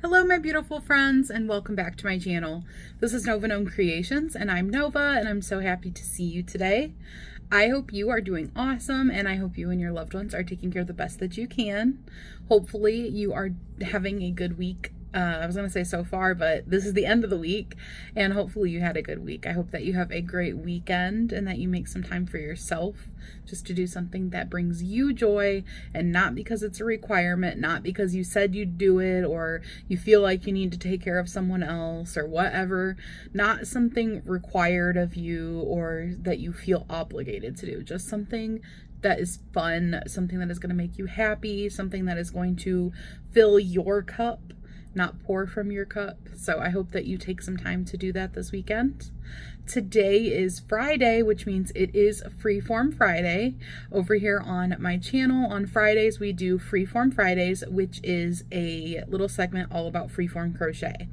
Hello my beautiful friends and welcome back to my channel. This is Nova Gnome Creations and I'm Nova and I'm so happy to see you today. I hope you are doing awesome and I hope you and your loved ones are taking care of the best that you can. Hopefully you are having a good week. I was going to say so far, but this is the end of the week and hopefully you had a good week. I hope that you have a great weekend and that you make some time for yourself just to do something that brings you joy and not because it's a requirement, not because you said you'd do it or you feel like you need to take care of someone else or whatever, not something required of you or that you feel obligated to do, just something that is fun, something that is going to make you happy, something that is going to fill your cup, not pour from your cup. So I hope that you take some time to do that this weekend. Today is Friday, which means it is Freeform Friday. Over here on my channel on Fridays, we do Freeform Fridays, which is a little segment all about freeform crochet.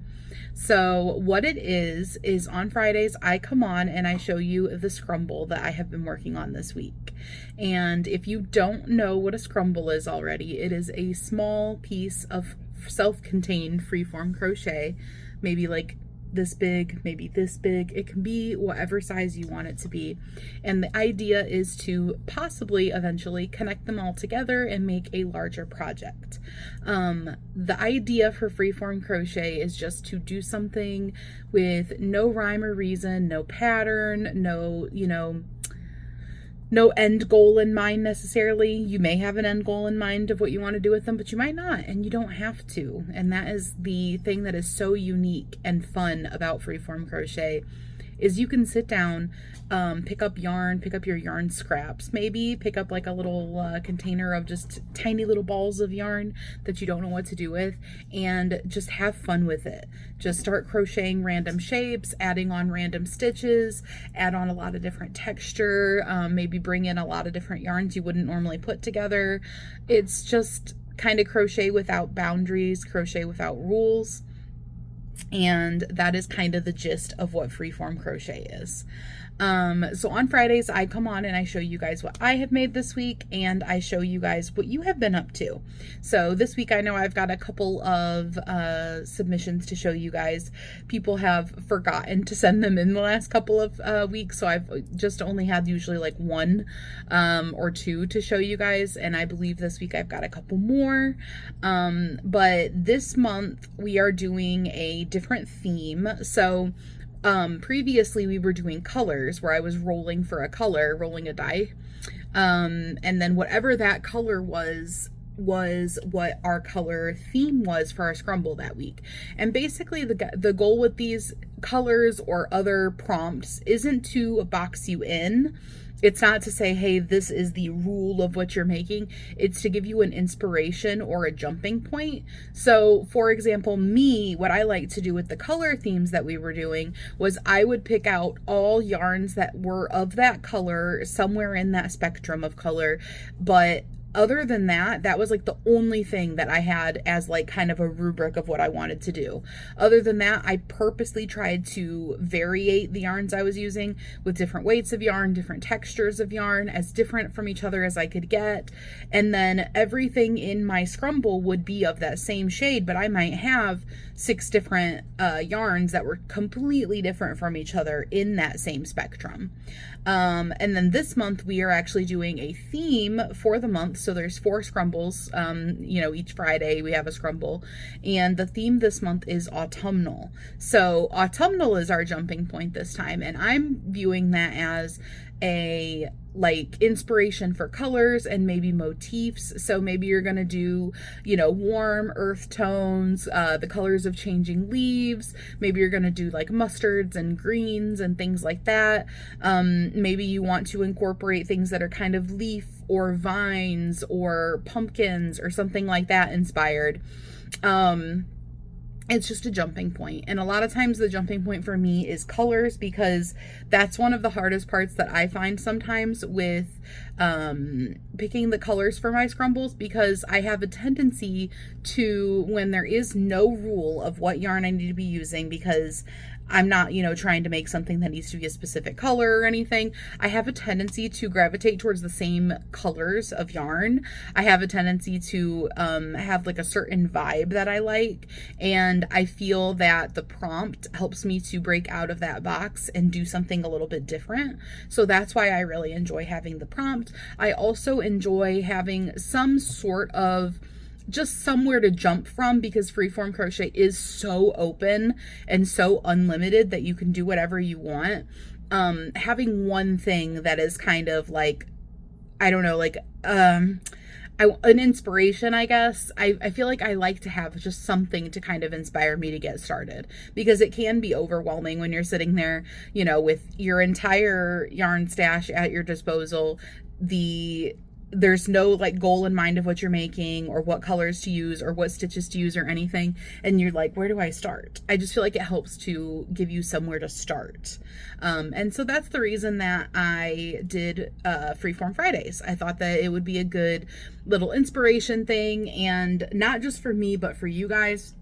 So what it is on Fridays, I come on and I show you the scrumble that I have been working on this week. And if you don't know what a scrumble is already, it is a small piece of self-contained freeform crochet, maybe like this big, maybe this big. It can be whatever size you want it to be. And the idea is to possibly eventually connect them all together and make a larger project. The idea for freeform crochet is just to do something with no rhyme or reason, no pattern, no end goal in mind necessarily. You may have an end goal in mind of what you want to do with them, but you might not, and you don't have to. And that is the thing that is so unique and fun about freeform crochet, is you can sit down, pick up yarn, pick up your yarn scraps, maybe pick up like a little container of just tiny little balls of yarn that you don't know what to do with, and just have fun with it. Just start crocheting random shapes, adding on random stitches, add on a lot of different texture, maybe bring in a lot of different yarns you wouldn't normally put together. It's just kind of crochet without boundaries, crochet without rules. And that is kind of the gist of what freeform crochet is. So on Fridays, I come on and I show you guys what I have made this week, and I show you guys what you have been up to. So this week, I know I've got a couple of submissions to show you guys. People have forgotten to send them in the last couple of weeks, so I've just only had usually like one or two to show you guys, and I believe this week I've got a couple more. But this month, we are doing a different theme. So previously we were doing colors, where I was rolling for a color, rolling a die. And then whatever that color was what our color theme was for our scrumble that week. And basically the goal with these colors or other prompts isn't to box you in. It's not to say, hey, this is the rule of what you're making. It's to give you an inspiration or a jumping point. So, for example, what I like to do with the color themes that we were doing was I would pick out all yarns that were of that color, somewhere in that spectrum of color, but other than that, that was like the only thing that I had as like kind of a rubric of what I wanted to do. Other than that, I purposely tried to variate the yarns I was using with different weights of yarn, different textures of yarn, as different from each other as I could get. And then everything in my scrumble would be of that same shade, but I might have 6 different yarns that were completely different from each other in that same spectrum. And then this month we are actually doing a theme for the month. So there's 4 scrumbles, each Friday we have a scrumble, and the theme this month is autumnal. So autumnal is our jumping point this time, and I'm viewing that as a inspiration for colors and maybe motifs. So maybe you're going to do, warm earth tones, the colors of changing leaves. Maybe you're going to do like mustards and greens and things like that. Maybe you want to incorporate things that are kind of leaf or vines or pumpkins or something like that inspired. It's just a jumping point. And a lot of times the jumping point for me is colors, because that's one of the hardest parts that I find sometimes with picking the colors for my scrumbles, because I have a tendency to, when there is no rule of what yarn I need to be using, because I'm not, you know, trying to make something that needs to be a specific color or anything. I have a tendency to gravitate towards the same colors of yarn. I have a tendency to have like a certain vibe that I like, and I feel that the prompt helps me to break out of that box and do something a little bit different. So that's why I really enjoy having the prompt. I also enjoy having some sort of just somewhere to jump from, because Freeform Crochet is so open and so unlimited that you can do whatever you want. Having one thing that is kind of like, I don't know, like an inspiration, I guess. I feel like I like to have just something to kind of inspire me to get started, because it can be overwhelming when you're sitting there, you know, with your entire yarn stash at your disposal. There's no like goal in mind of what you're making or what colors to use or what stitches to use or anything. And you're like, where do I start? I just feel like it helps to give you somewhere to start. And so that's the reason that I did Freeform Fridays. I thought that it would be a good little inspiration thing, and not just for me, but for you guys.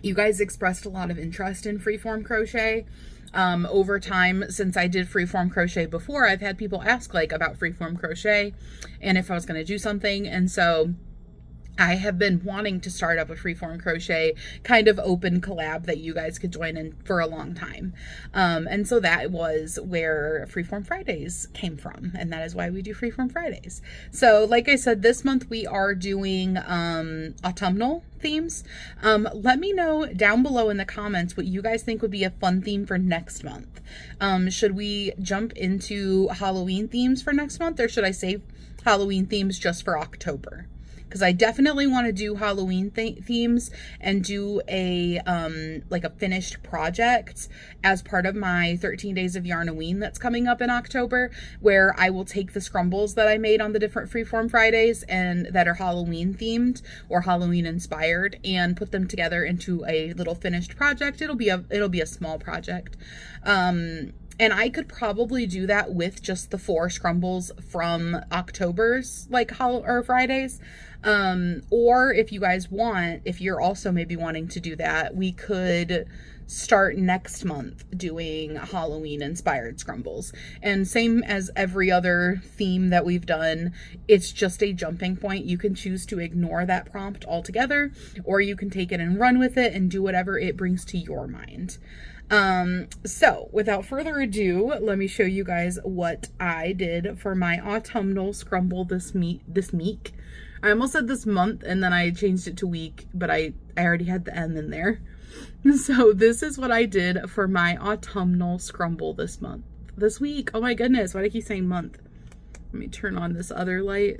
You guys expressed a lot of interest in Freeform Crochet. Over time, since I did Freeform Crochet before, I've had people ask like about Freeform Crochet and if I was going to do something. And so I have been wanting to start up a Freeform Crochet kind of open collab that you guys could join in for a long time. And so that was where Freeform Fridays came from. And that is why we do Freeform Fridays. So like I said, this month we are doing autumnal themes. Let me know down below in the comments what you guys think would be a fun theme for next month. Should we jump into Halloween themes for next month, or should I save Halloween themes just for October? Because I definitely want to do Halloween themes and do a like a finished project as part of my 13 Days of Yarnoween that's coming up in October, where I will take the scrumbles that I made on the different Freeform Fridays and that are Halloween themed or Halloween inspired, and put them together into a little finished project. It'll be a small project. And I could probably do that with just the 4 scrumbles from October's like Fridays. Or if you guys want, if you're also maybe wanting to do that, we could start next month doing Halloween inspired scrumbles. And same as every other theme that we've done, it's just a jumping point. You can choose to ignore that prompt altogether, or you can take it and run with it and do whatever it brings to your mind. So without further ado, let me show you guys what I did for my autumnal scrumble this week. I almost said this month and then I changed it to week, but I already had the M in there. So this is what I did for my autumnal scrumble this week. Oh my goodness, why do I keep saying month? Let me turn on this other light.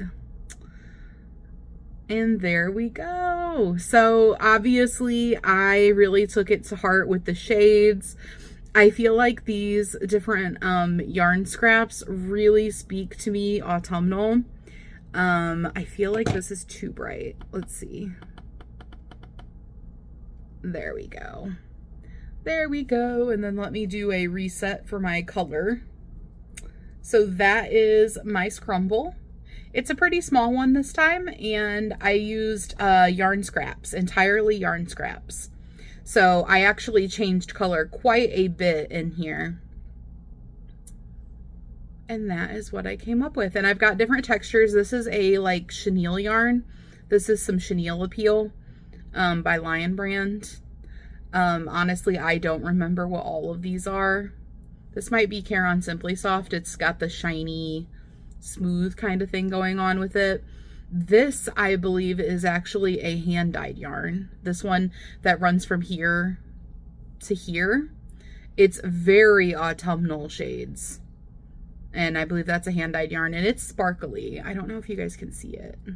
And there we go. So obviously I really took it to heart with the shades. I feel like these different yarn scraps really speak to me autumnal. I feel like this is too bright. Let's see. There we go. There we go. And then let me do a reset for my color. So that is my scrumble. It's a pretty small one this time, and I used yarn scraps, entirely yarn scraps. So I actually changed color quite a bit in here. And that is what I came up with. And I've got different textures. This is a like chenille yarn. This is some Chenille Appeal by Lion Brand. Honestly, I don't remember what all of these are. This might be Caron Simply Soft. It's got the shiny, smooth kind of thing going on with it. This, I believe, is actually a hand-dyed yarn. This one that runs from here to here. It's very autumnal shades. And I believe that's a hand-dyed yarn, and it's sparkly. I don't know if you guys can see it. I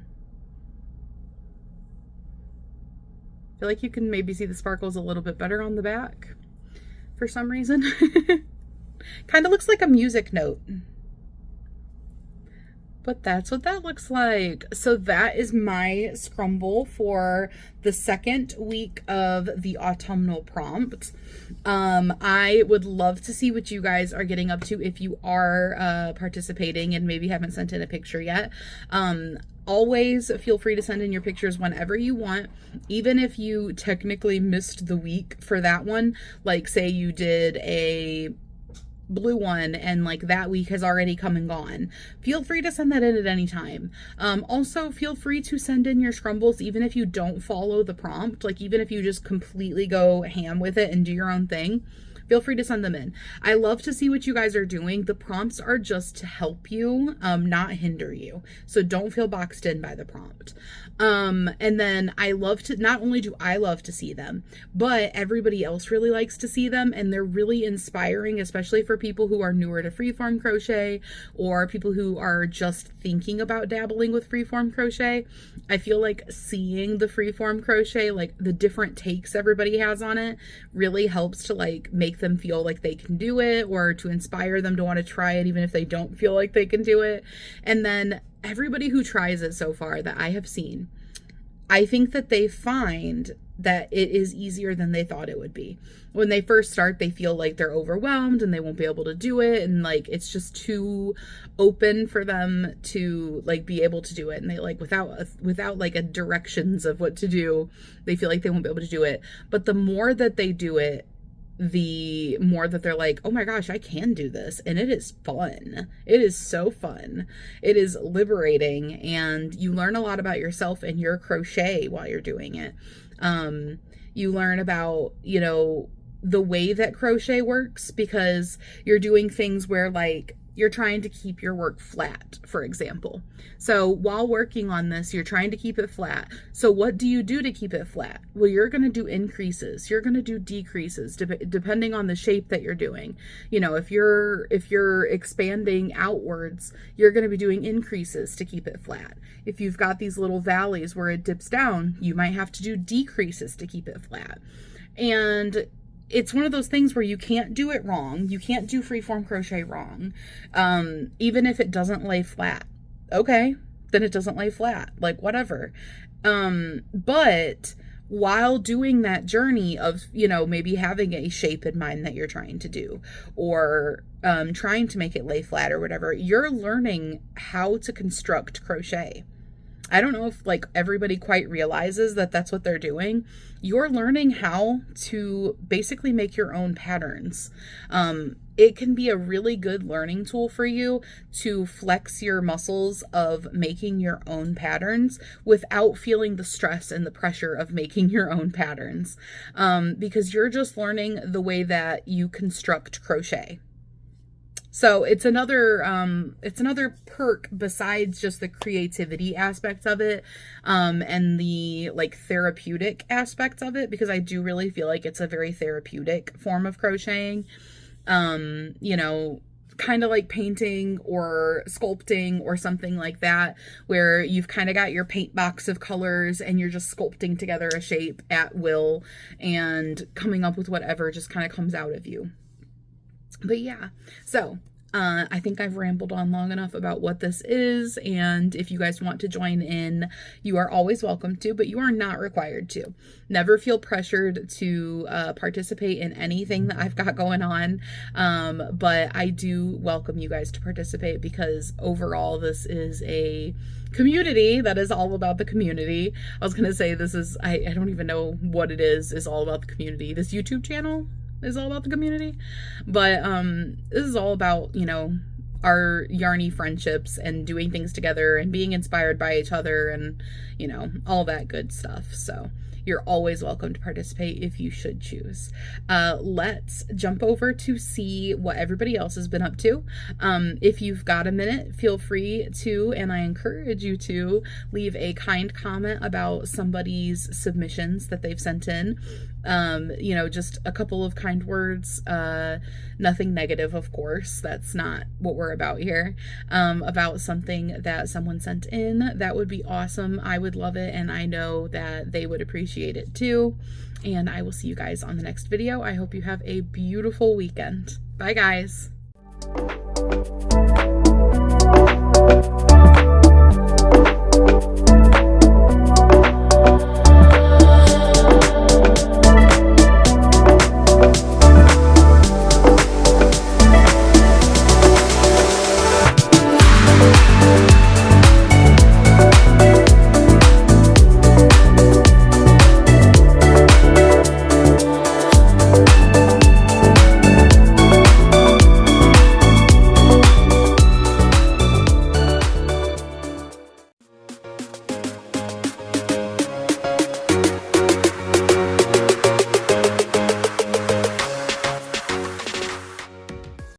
feel like you can maybe see the sparkles a little bit better on the back for some reason. Kind of looks like a music note. But that's what that looks like. So that is my scrumble for the second week of the autumnal prompt. I would love to see what you guys are getting up to if you are participating and maybe haven't sent in a picture yet. Always feel free to send in your pictures whenever you want, even if you technically missed the week for that one. Like, say you did a blue one and like that week has already come and gone. Feel free to send that in at any time. Also, feel free to send in your scrumbles even if you don't follow the prompt. Like, even if you just completely go ham with it and do your own thing. Feel free to send them in. I love to see what you guys are doing. The prompts are just to help you, not hinder you. So don't feel boxed in by the prompt. And then I love to, not only do I love to see them, but everybody else really likes to see them, and they're really inspiring, especially for people who are newer to freeform crochet or people who are just thinking about dabbling with freeform crochet. I feel like seeing the freeform crochet, like the different takes everybody has on it, really helps to like make them feel like they can do it, or to inspire them to want to try it even if they don't feel like they can do it. And then everybody who tries it so far that I have seen, I think that they find that it is easier than they thought it would be. When they first start, they feel like they're overwhelmed and they won't be able to do it, and like it's just too open for them to like be able to do it, and they like without like a directions of what to do, they feel like they won't be able to do it. But the more that they do it, the more that they're like, oh my gosh, I can do this, and it is fun. It is so fun. It is liberating, and you learn a lot about yourself and your crochet while you're doing it. You learn about, you know, the way that crochet works, because you're doing things where like you're trying to keep your work flat, for example. So while working on this, you're trying to keep it flat. So what do you do to keep it flat? Well, you're going to do increases. You're going to do decreases depending on the shape that you're doing. You know, if you're expanding outwards, you're going to be doing increases to keep it flat. If you've got these little valleys where it dips down, you might have to do decreases to keep it flat. And it's one of those things where you can't do it wrong. You can't do freeform crochet wrong. Even if it doesn't lay flat. Okay, then it doesn't lay flat. Like, whatever. But while doing that journey of, you know, maybe having a shape in mind that you're trying to do, or trying to make it lay flat or whatever, you're learning how to construct crochet. I don't know if like everybody quite realizes that that's what they're doing. You're learning how to basically make your own patterns. It can be a really good learning tool for you to flex your muscles of making your own patterns without feeling the stress and the pressure of making your own patterns. Because you're just learning the way that you construct crochet. So it's another perk besides just the creativity aspect of it, and the like therapeutic aspects of it, because I do really feel like it's a very therapeutic form of crocheting. You know, kind of like painting or sculpting or something like that, where you've kind of got your paint box of colors and you're just sculpting together a shape at will and coming up with whatever just kind of comes out of you. But yeah, so I think I've rambled on long enough about what this is, and if you guys want to join in, you are always welcome to, but you are not required to. Never feel pressured to participate in anything that I've got going on, but I do welcome you guys to participate, because overall this is a community that is all about the community. I was going to say this is, I don't even know what it is all about the community. This YouTube channel is all about the community, but this is all about, you know, our yarny friendships and doing things together and being inspired by each other and, you know, all that good stuff. So you're always welcome to participate if you should choose. Let's jump over to see what everybody else has been up to. If you've got a minute, feel free to, and I encourage you to, leave a kind comment about somebody's submissions that they've sent in. You know, just a couple of kind words, nothing negative, of course, that's not what we're about here, about something that someone sent in. That would be awesome. I would love it, and I know that they would appreciate it too. And I will see you guys on the next video. I hope you have a beautiful weekend. Bye, guys.